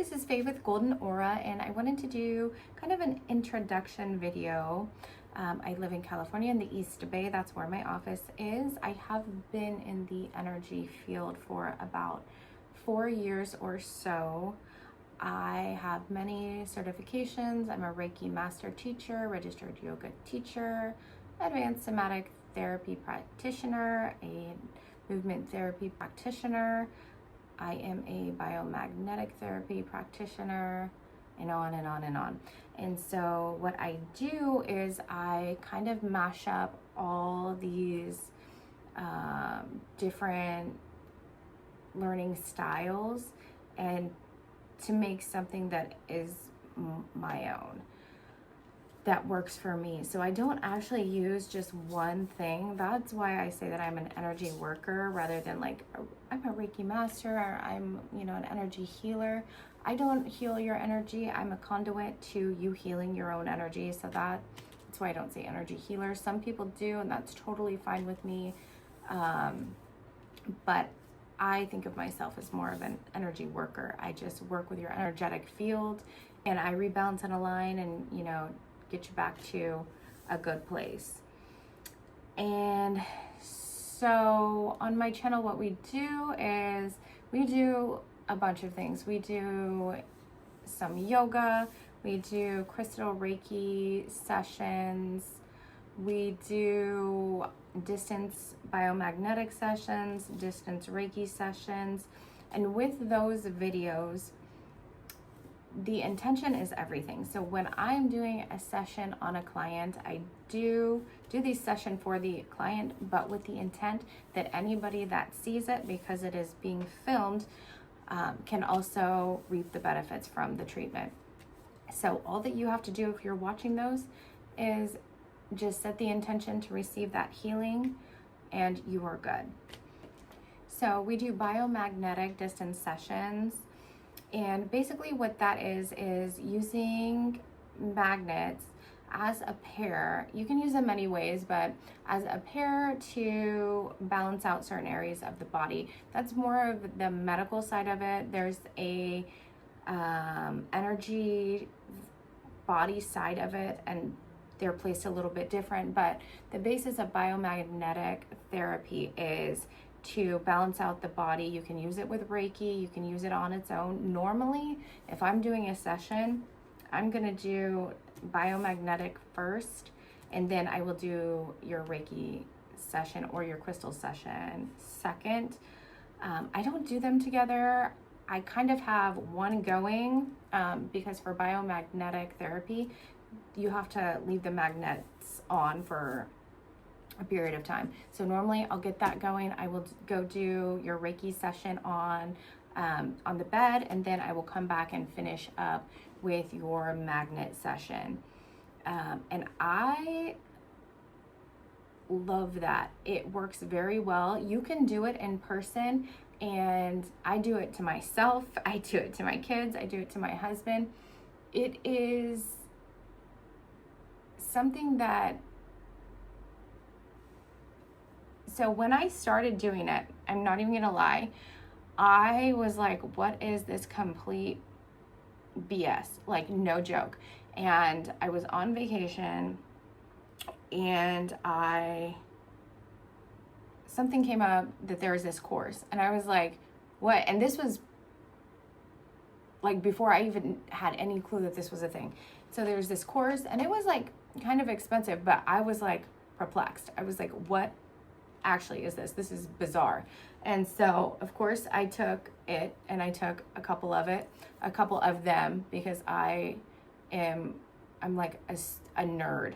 this is Faye with Golden Aura, and I wanted to do kind of an introduction video. I live in California in the East Bay. That's where my office is. I have been in the energy field for about 4 years or so. I have many certifications. I'm a Reiki Master Teacher, registered yoga teacher, Advanced Somatic Therapy Practitioner, a Movement Therapy Practitioner. I am a Biomagnetic Therapy Practitioner, and on and on and on. And so what I do is I kind of mash up all these different learning styles and to make something that is my own, that works for me. So I don't actually use just one thing. That's why I say that I'm an energy worker rather than like I'm a Reiki master or I'm, an energy healer. I don't heal your energy. I'm a conduit to you healing your own energy. So that's why I don't say energy healer. Some people do, and that's totally fine with me. But I think of myself as more of an energy worker. I just work with your energetic field and I rebalance and align and, get you back to a good place. And so on my channel, what we do is we do a bunch of things. We do some yoga, we do crystal Reiki sessions, we do distance biomagnetic sessions, distance Reiki sessions, and with those videos, the intention is everything. So when I'm doing a session on a client, I do the session for the client, but with the intent that anybody that sees it, because it is being filmed, can also reap the benefits from the treatment. So all that you have to do if you're watching those is just set the intention to receive that healing and you are good. So we do biomagnetic distance sessions. And basically what that is using magnets as a pair. You can use them many ways, but as a pair to balance out certain areas of the body. That's more of the medical side of it. There's a energy body side of it, and they're placed a little bit different, but the basis of biomagnetic therapy is to balance out the body. You can use it with Reiki, you can use it on its own. Normally, if I'm doing a session, I'm gonna do biomagnetic first, and then I will do your Reiki session or your crystal session second. I don't do them together. I kind of have one going because for biomagnetic therapy, you have to leave the magnets on for a period of time. So normally I'll get that going. I will go do your Reiki session on the bed, and then I will come back and finish up with your magnet session. And I love that. It works very well. You can do it in person, and I do it to myself. I do it to my kids. I do it to my husband. It is something that, so when I started doing it, I'm not even gonna lie, I was like, what is this complete BS? Like, no joke. And I was on vacation and something came up that there was this course, and I was like, what? And this was like before I even had any clue that this was a thing. So there's this course, and it was like kind of expensive, but I was like perplexed. I was like, what actually is this? This is bizarre. And so of course I took it, and I took a couple of them, because I'm like a nerd.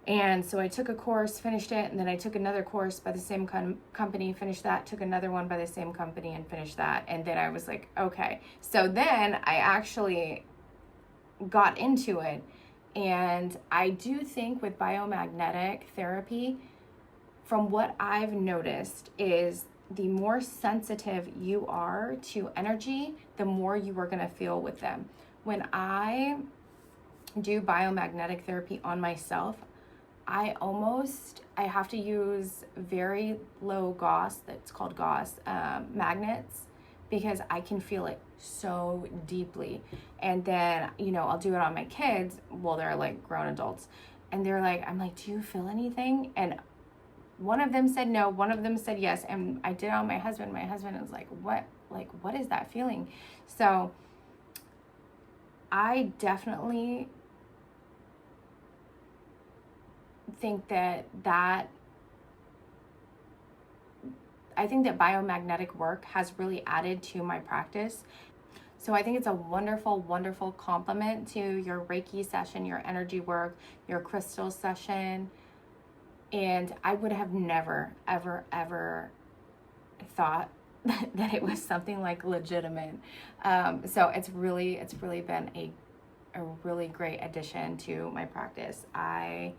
And so I took a course, finished it, and then I took another course by the same company, finished that, took another one by the same company and finished that. And then I was like, okay. So then I actually got into it. And I do think with biomagnetic therapy, from what I've noticed, is the more sensitive you are to energy, the more you are gonna feel with them. When I do biomagnetic therapy on myself, I have to use very low Gauss, that's called Gauss, magnets, because I can feel it so deeply. And then, you know, I'll do it on my kids. Well, they're like grown adults. And they're like, I'm like, do you feel anything? And one of them said no, one of them said yes. And I did it on my husband. My husband was like, what? Like, what is that feeling? So I definitely think that biomagnetic work has really added to my practice. So I think it's a wonderful, wonderful complement to your Reiki session, your energy work, your crystal session. And I would have never, ever, ever thought that it was something like legitimate. So it's really been a really great addition to my practice. I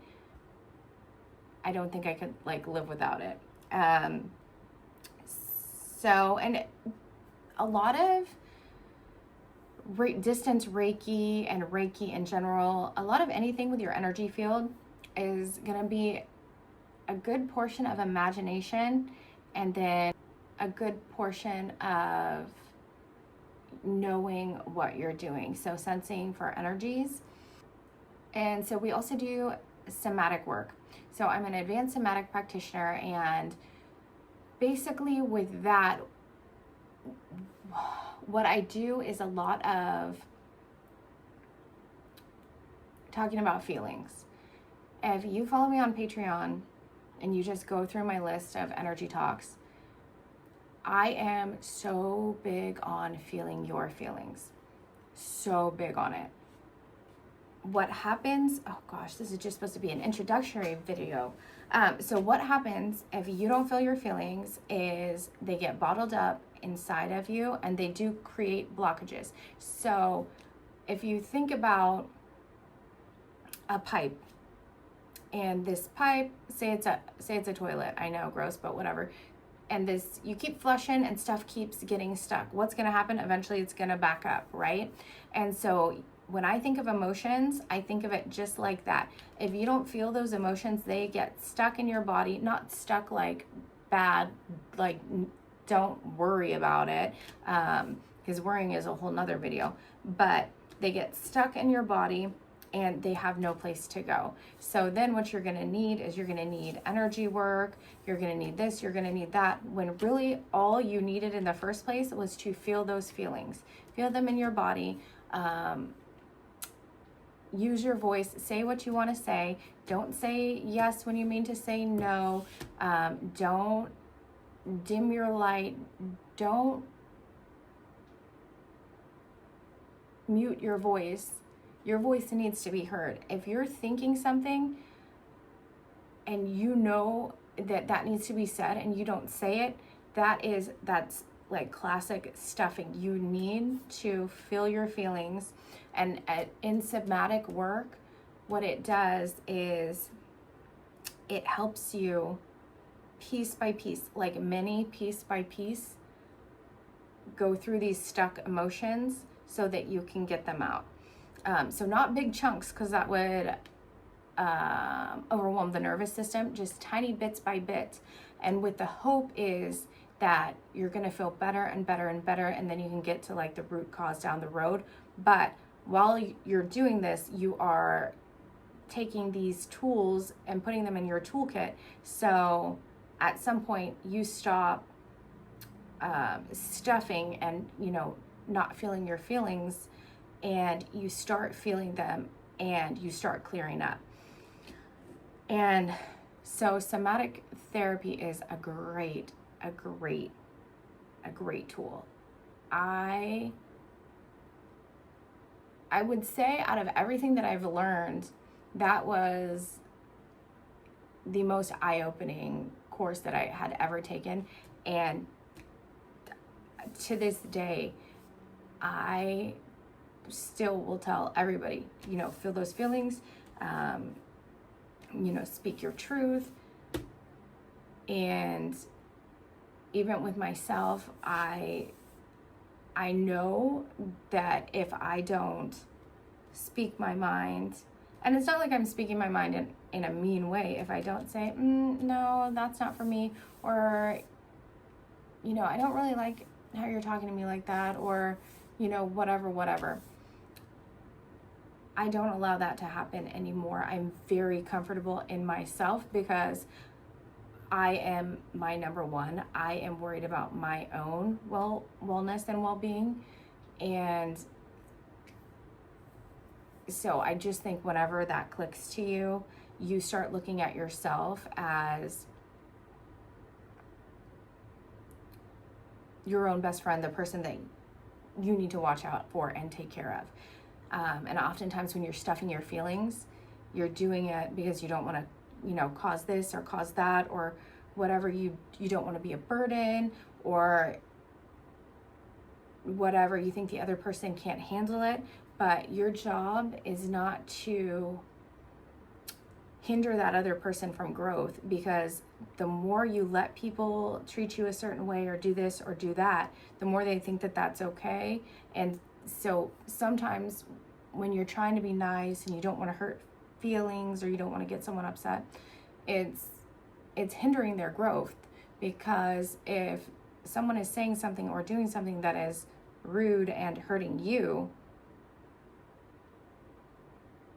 don't think I could like live without it. So, and a lot of distance Reiki and Reiki in general, a lot of anything with your energy field is going to be a good portion of imagination, and then a good portion of knowing what you're doing. So sensing for energies. And so we also do somatic work. So I'm an advanced somatic practitioner, and basically with that, what I do is a lot of talking about feelings. If you follow me on Patreon and you just go through my list of energy talks, I am so big on feeling your feelings. So big on it. What happens, oh gosh, this is just supposed to be an introductory video. So what happens if you don't feel your feelings is they get bottled up inside of you, and they do create blockages. So if you think about a pipe, and this pipe, say it's a toilet, I know, gross, but whatever. And this, you keep flushing and stuff keeps getting stuck. What's gonna happen? Eventually it's gonna back up, right? And so when I think of emotions, I think of it just like that. If you don't feel those emotions, they get stuck in your body, not stuck like bad, like don't worry about it, because worrying is a whole nother video, but they get stuck in your body and they have no place to go. So then what you're gonna need is you're gonna need energy work, you're gonna need this, you're gonna need that, when really all you needed in the first place was to feel those feelings. Feel them in your body. Use your voice, say what you wanna say. Don't say yes when you mean to say no. Don't dim your light. Don't mute your voice. Your voice needs to be heard. If you're thinking something and you know that needs to be said and you don't say it, that's like classic stuffing. You need to feel your feelings. And in somatic work, what it does is it helps you piece by piece, like mini piece by piece, go through these stuck emotions so that you can get them out. So not big chunks, because that would overwhelm the nervous system, just tiny bits by bit. And with the hope is that you're gonna feel better and better and better, and then you can get to like the root cause down the road. But while you're doing this, you are taking these tools and putting them in your toolkit. So at some point you stop stuffing and, you know, not feeling your feelings, and you start feeling them and you start clearing up. And so somatic therapy is a great tool. I would say out of everything that I've learned, that was the most eye-opening course that I had ever taken. And to this day, I still will tell everybody, you know, feel those feelings, you know, speak your truth. And even with myself, I know that if I don't speak my mind, and it's not like I'm speaking my mind in a mean way, if I don't say, no, that's not for me, or, you know, I don't really like how you're talking to me like that, or, whatever. I don't allow that to happen anymore. I'm very comfortable in myself because I am my number one. I am worried about my own wellness and well-being. And so I just think whenever that clicks to you, you start looking at yourself as your own best friend, the person that you need to watch out for and take care of. And oftentimes when you're stuffing your feelings, you're doing it because you don't want to, cause this or cause that or whatever. You don't want to be a burden or whatever. You think the other person can't handle it, but your job is not to hinder that other person from growth, because the more you let people treat you a certain way or do this or do that, the more they think that that's okay. And so sometimes when you're trying to be nice and you don't want to hurt feelings or you don't want to get someone upset, it's hindering their growth, because if someone is saying something or doing something that is rude and hurting you,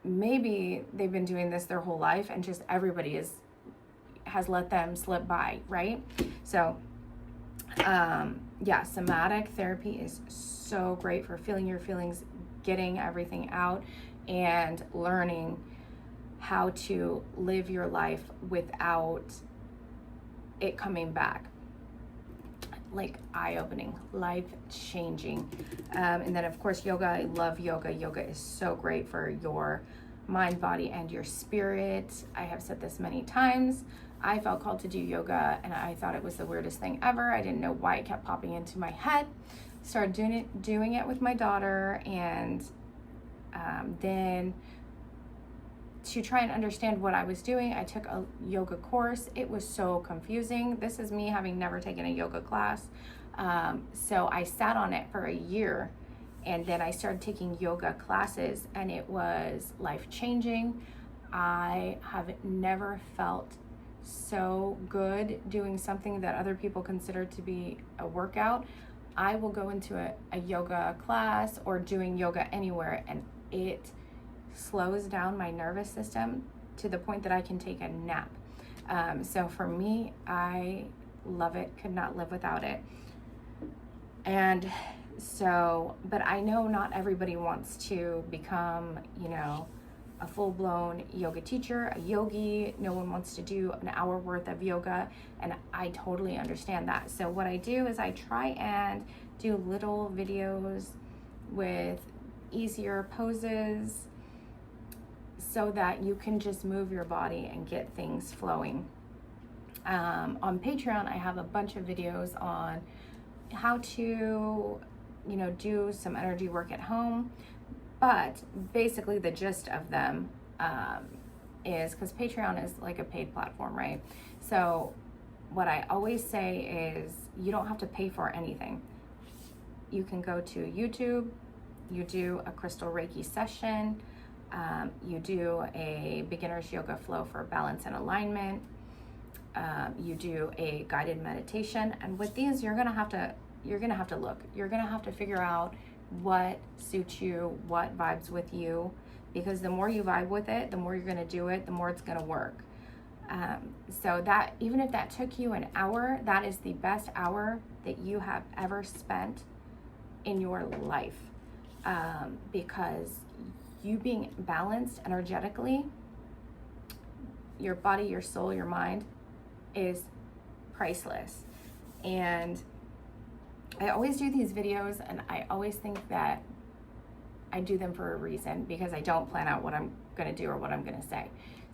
maybe they've been doing this their whole life and just everybody has let them slip by, right? So somatic therapy is so great for feeling your feelings, getting everything out, and learning how to live your life without it coming back. Like eye-opening, life-changing. And then of course yoga. I love yoga. Yoga is so great for your mind, body, and your spirit. I have said this many times. I felt called to do yoga and I thought it was the weirdest thing ever. I didn't know why it kept popping into my head. Started doing it with my daughter, and then to try and understand what I was doing, I took a yoga course. It was so confusing. This is me having never taken a yoga class. So I sat on it for a year, and then I started taking yoga classes, and it was life-changing. I have never felt so good doing something that other people consider to be a workout. I will go into a yoga class or doing yoga anywhere, and it slows down my nervous system to the point that I can take a nap. So for me, I love it, could not live without it. And so, but I know not everybody wants to become, a full-blown yoga teacher, a yogi. No one wants to do an hour worth of yoga, and I totally understand that. So what I do is I try and do little videos with easier poses so that you can just move your body and get things flowing. On Patreon, I have a bunch of videos on how to, do some energy work at home. But basically the gist of them is, because Patreon is like a paid platform, right? So what I always say is you don't have to pay for anything. You can go to YouTube, you do a crystal Reiki session, you do a beginner's yoga flow for balance and alignment, you do a guided meditation. And with these, you're gonna have to look. You're gonna have to figure out what suits you, what vibes with you, because the more you vibe with it, the more you're gonna do it, the more it's gonna work. So that, even if that took you an hour, that is the best hour that you have ever spent in your life, because you being balanced energetically, your body, your soul, your mind is priceless. And I always do these videos, and I always think that I do them for a reason, because I don't plan out what I'm gonna do or what I'm gonna say.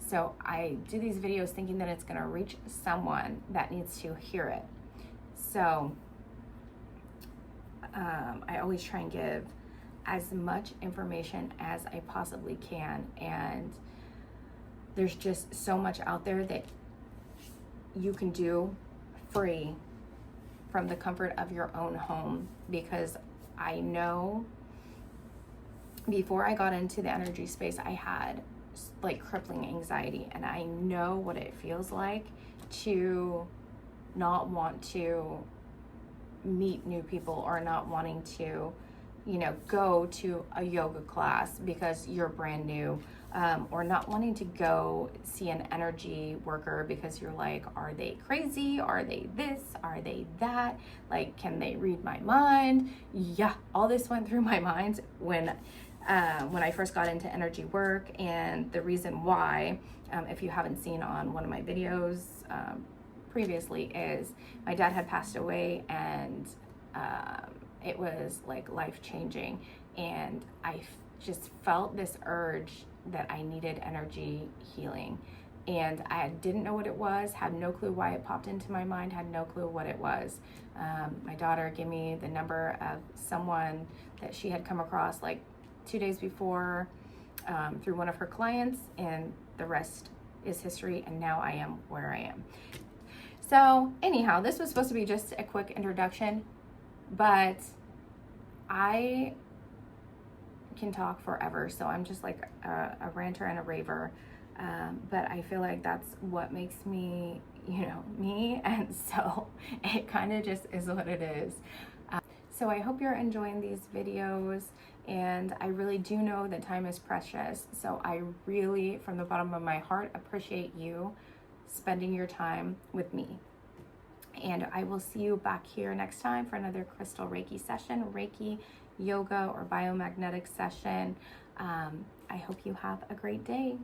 So I do these videos thinking that it's gonna reach someone that needs to hear it. So I always try and give as much information as I possibly can, and there's just so much out there that you can do free from the comfort of your own home. Because I know before I got into the energy space, I had like crippling anxiety, and I know what it feels like to not want to meet new people, or not wanting to, go to a yoga class because you're brand new, or not wanting to go see an energy worker because you're like, are they crazy? Are they this? Are they that? Like, can they read my mind? Yeah, all this went through my mind when I first got into energy work. And the reason why, if you haven't seen on one of my videos previously, is my dad had passed away, and it was like life-changing, and I just felt this urge that I needed energy healing, and I didn't know what it was, had no clue why it popped into my mind, had no clue what it was. My daughter gave me the number of someone that she had come across like 2 days before through one of her clients, and the rest is history, and now I am where I am. So anyhow, this was supposed to be just a quick introduction, but I can talk forever, so I'm just like a ranter and a raver, but I feel like that's what makes me, me, and so it kind of just is what it is. So I hope you're enjoying these videos, and I really do know that time is precious, so I really, from the bottom of my heart, appreciate you spending your time with me. And I will see you back here next time for another crystal Reiki session, Reiki, yoga, or biomagnetic session. I hope you have a great day.